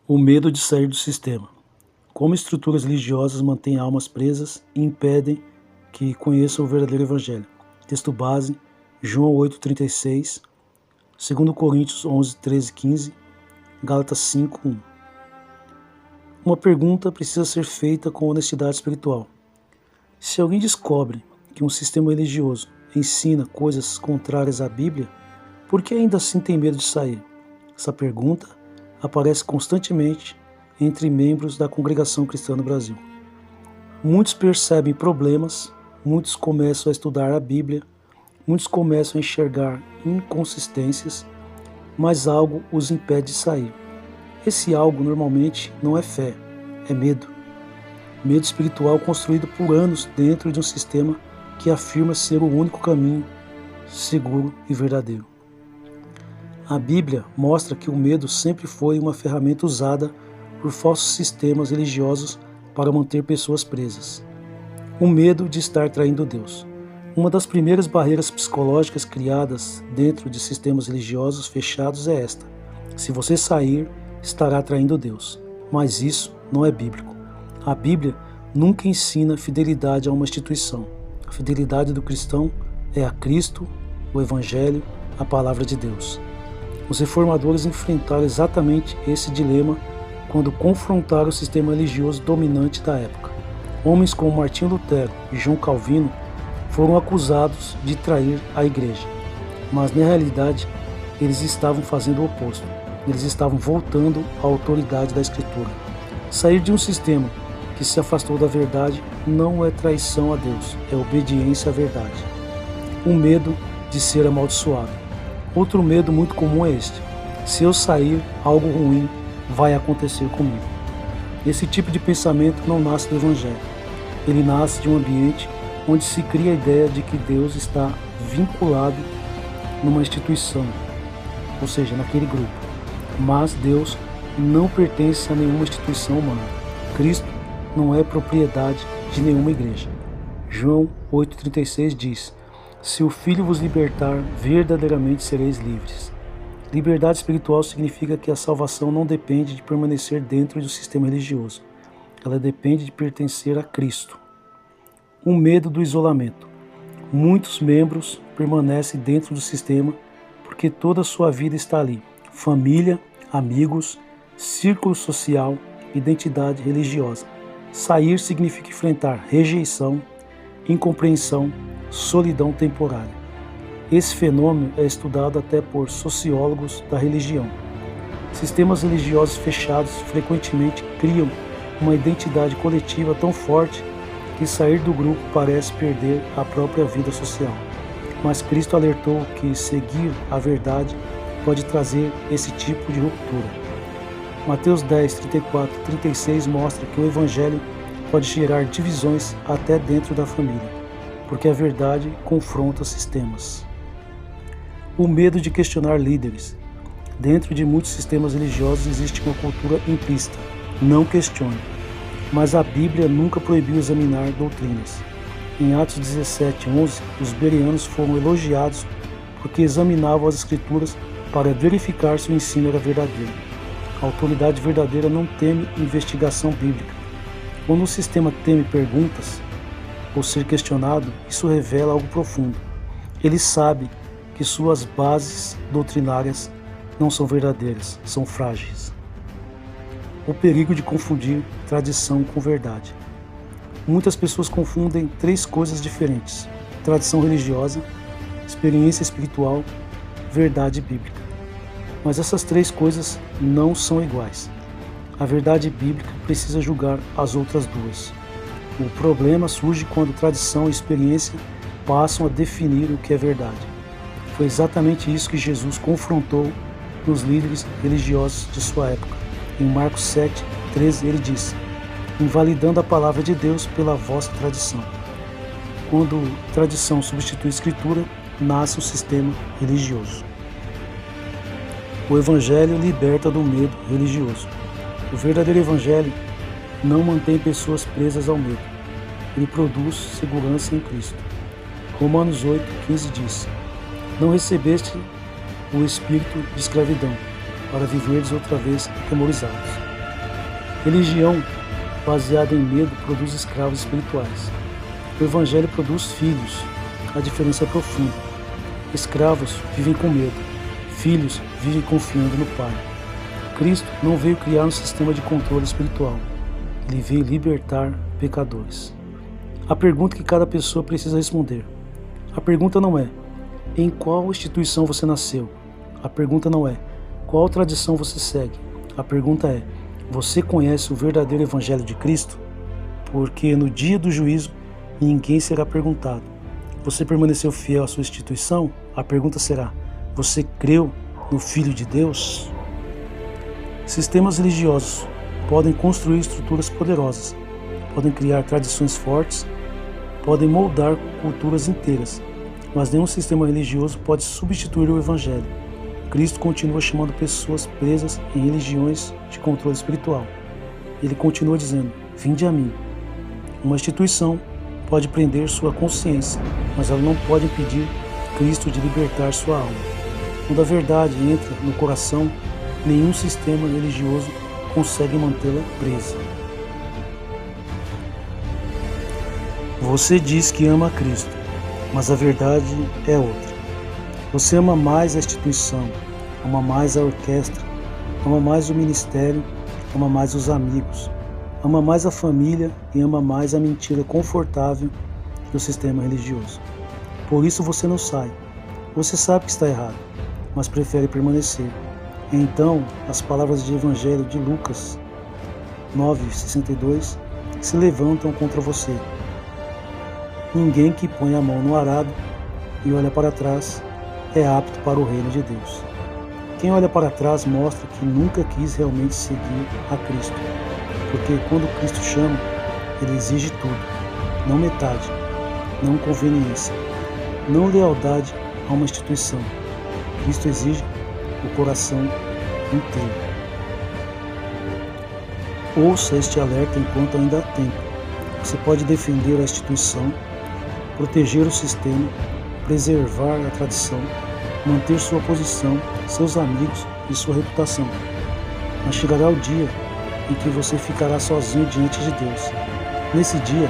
O medo de sair do sistema. Como estruturas religiosas mantêm almas presas e impedem que conheçam o verdadeiro evangelho. Texto base, João 8,36, 2 Coríntios 11, 13, 15, Gálatas 5, 1. Uma pergunta precisa ser feita com honestidade espiritual. Se alguém descobre que um sistema religioso ensina coisas contrárias à Bíblia, por que ainda assim tem medo de sair? Essa pergunta aparece constantemente entre membros da congregação cristã no Brasil. Muitos percebem problemas, muitos começam a estudar a Bíblia, muitos começam a enxergar inconsistências, mas algo os impede de sair. Esse algo normalmente não é fé, é medo. Medo espiritual construído por anos dentro de um sistema que afirma ser o único caminho seguro e verdadeiro. A Bíblia mostra que o medo sempre foi uma ferramenta usada por falsos sistemas religiosos para manter pessoas presas. O medo de estar traindo Deus. Uma das primeiras barreiras psicológicas criadas dentro de sistemas religiosos fechados é esta: se você sair, estará traindo Deus. Mas isso não é bíblico. A Bíblia nunca ensina fidelidade a uma instituição. A fidelidade do cristão é a Cristo, o Evangelho, a Palavra de Deus. Os reformadores enfrentaram exatamente esse dilema quando confrontaram o sistema religioso dominante da época. Homens como Martinho Lutero e João Calvino foram acusados de trair a igreja, mas na realidade eles estavam fazendo o oposto. Eles estavam voltando à autoridade da Escritura. Sair de um sistema que se afastou da verdade não é traição a Deus, é obediência à verdade. O medo de ser amaldiçoado. Outro medo muito comum é este: se eu sair, algo ruim vai acontecer comigo. Esse tipo de pensamento não nasce do Evangelho. Ele nasce de um ambiente onde se cria a ideia de que Deus está vinculado numa instituição, ou seja, naquele grupo. Mas Deus não pertence a nenhuma instituição humana. Cristo não é propriedade de nenhuma igreja. João 8,36 diz: se o Filho vos libertar, verdadeiramente sereis livres. Liberdade espiritual significa que a salvação não depende de permanecer dentro do sistema religioso. Ela depende de pertencer a Cristo. O medo do isolamento. Muitos membros permanecem dentro do sistema porque toda a sua vida está ali. Família, amigos, círculo social, identidade religiosa. Sair significa enfrentar rejeição, incompreensão, solidão temporária. Esse fenômeno é estudado até por sociólogos da religião. Sistemas religiosos fechados frequentemente criam uma identidade coletiva tão forte que sair do grupo parece perder a própria vida social. Mas Cristo alertou que seguir a verdade pode trazer esse tipo de ruptura. Mateus 10, 34, 36 mostra que o Evangelho pode gerar divisões até dentro da família, porque a verdade confronta sistemas. O medo de questionar líderes. Dentro de muitos sistemas religiosos existe uma cultura implícita: não questione. Mas a Bíblia nunca proibiu examinar doutrinas. Em Atos 17, 11, os bereanos foram elogiados porque examinavam as Escrituras para verificar se o ensino era verdadeiro. A autoridade verdadeira não teme investigação bíblica. Quando o sistema teme perguntas ou ser questionado, isso revela algo profundo. Ele sabe que suas bases doutrinárias não são verdadeiras, são frágeis. O perigo de confundir tradição com verdade. Muitas pessoas confundem três coisas diferentes: tradição religiosa, experiência espiritual, verdade bíblica. Mas essas três coisas não são iguais. A verdade bíblica precisa julgar as outras duas. O problema surge quando tradição e experiência passam a definir o que é verdade. Foi exatamente isso que Jesus confrontou nos líderes religiosos de sua época. Em Marcos 7, 13, ele disse: invalidando a palavra de Deus pela vossa tradição. Quando tradição substitui Escritura, nasce o sistema religioso. O Evangelho liberta do medo religioso. O verdadeiro Evangelho não mantém pessoas presas ao medo. Ele produz segurança em Cristo. Romanos 8, 15 diz: não recebeste o espírito de escravidão, para viverdes outra vez atemorizados. Religião baseada em medo produz escravos espirituais. O Evangelho produz filhos. A diferença é profunda. Escravos vivem com medo. Filhos vivem confiando no Pai. Cristo não veio criar um sistema de controle espiritual. Ele veio libertar pecadores. A pergunta que cada pessoa precisa responder. A pergunta não é: em qual instituição você nasceu? A pergunta não é: qual tradição você segue? A pergunta é: você conhece o verdadeiro Evangelho de Cristo? Porque no dia do juízo, ninguém será perguntado: você permaneceu fiel à sua instituição? A pergunta será: você creu no Filho de Deus? Sistemas religiosos podem construir estruturas poderosas, podem criar tradições fortes, podem moldar culturas inteiras, mas nenhum sistema religioso pode substituir o Evangelho. Cristo continua chamando pessoas presas em religiões de controle espiritual. Ele continua dizendo: vinde a mim. Uma instituição pode prender sua consciência, mas ela não pode impedir Cristo de libertar sua alma. Quando a verdade entra no coração, nenhum sistema religioso consegue mantê-la presa. Você diz que ama a Cristo, mas a verdade é outra. Você ama mais a instituição, ama mais a orquestra, ama mais o ministério, ama mais os amigos, ama mais a família e ama mais a mentira confortável do sistema religioso. Por isso você não sai. Você sabe que está errado, mas prefere permanecer. Então, as palavras de Evangelho de Lucas 9:62 se levantam contra você. Ninguém que põe a mão no arado e olha para trás é apto para o reino de Deus. Quem olha para trás mostra que nunca quis realmente seguir a Cristo, porque quando Cristo chama, Ele exige tudo, não metade, não conveniência, não lealdade a uma instituição. Cristo exige o coração inteiro. Ouça este alerta enquanto ainda há tempo. Você pode defender a instituição, proteger o sistema, preservar a tradição, manter sua posição, seus amigos e sua reputação. Mas chegará o dia em que você ficará sozinho diante de Deus. Nesse dia,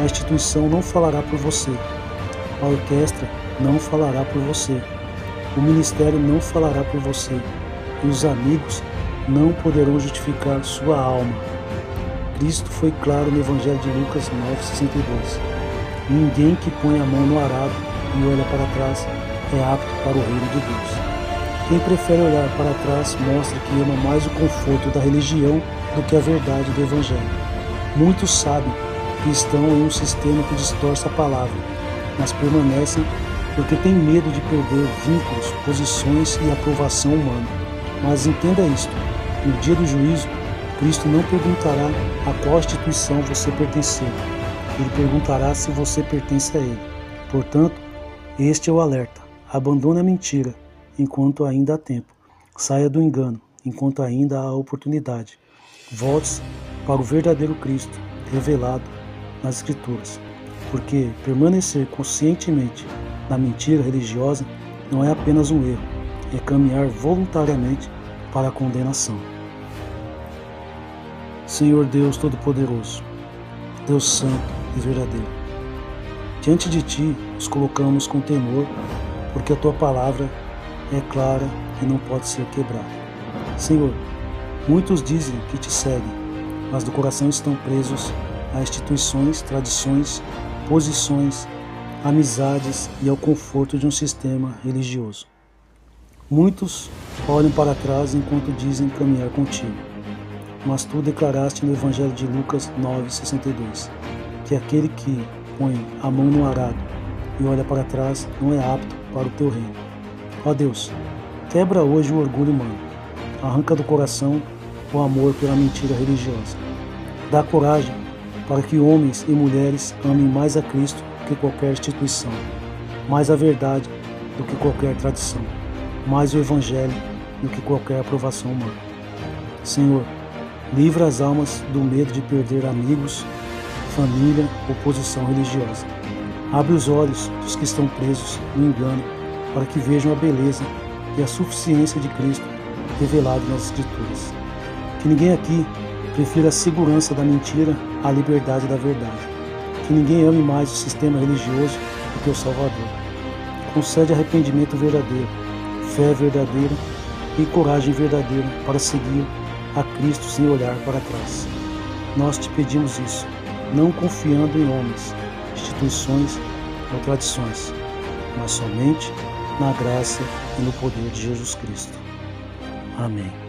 a instituição não falará por você, a orquestra não falará por você, o ministério não falará por você, e os amigos não poderão justificar sua alma. Cristo foi claro no Evangelho de Lucas 9:62. Ninguém que põe a mão no arado e olha para trás é apto para o reino de Deus. Quem prefere olhar para trás mostra que ama mais o conforto da religião do que a verdade do Evangelho. Muitos sabem que estão em um sistema que distorce a palavra, mas permanecem porque têm medo de perder vínculos, posições e aprovação humana. Mas entenda isto: no dia do juízo, Cristo não perguntará a qual instituição você pertenceu. Ele perguntará se você pertence a Ele. Portanto, este é o alerta: abandone a mentira enquanto ainda há tempo. Saia do engano enquanto ainda há oportunidade. Volte-se para o verdadeiro Cristo revelado nas Escrituras, porque permanecer conscientemente na mentira religiosa não é apenas um erro, é caminhar voluntariamente para a condenação. Senhor Deus Todo-Poderoso, Deus Santo e verdadeiro, diante de Ti nos colocamos com temor, porque a Tua palavra é clara e não pode ser quebrada. Senhor, muitos dizem que Te seguem, mas do coração estão presos a instituições, tradições, posições, amizades e ao conforto de um sistema religioso. Muitos olham para trás enquanto dizem caminhar contigo, mas Tu declaraste no Evangelho de Lucas 9:62 que aquele que põe a mão no arado e olha para trás não é apto para o Teu reino. Ó Deus, quebra hoje o orgulho humano, arranca do coração o amor pela mentira religiosa. Dá coragem para que homens e mulheres amem mais a Cristo do que qualquer instituição, mais a verdade do que qualquer tradição, mais o Evangelho do que qualquer aprovação humana. Senhor, livra as almas do medo de perder amigos, família ou posição religiosa. Abre os olhos dos que estão presos no engano para que vejam a beleza e a suficiência de Cristo revelado nas Escrituras. Que ninguém aqui Prefira a segurança da mentira à liberdade da verdade. Que ninguém ame mais o sistema religioso do que o Salvador. Concede arrependimento verdadeiro, fé verdadeira e coragem verdadeira para seguir a Cristo sem olhar para trás. Nós te pedimos isso, não confiando em homens, instituições ou tradições, mas somente na graça e no poder de Jesus Cristo. Amém.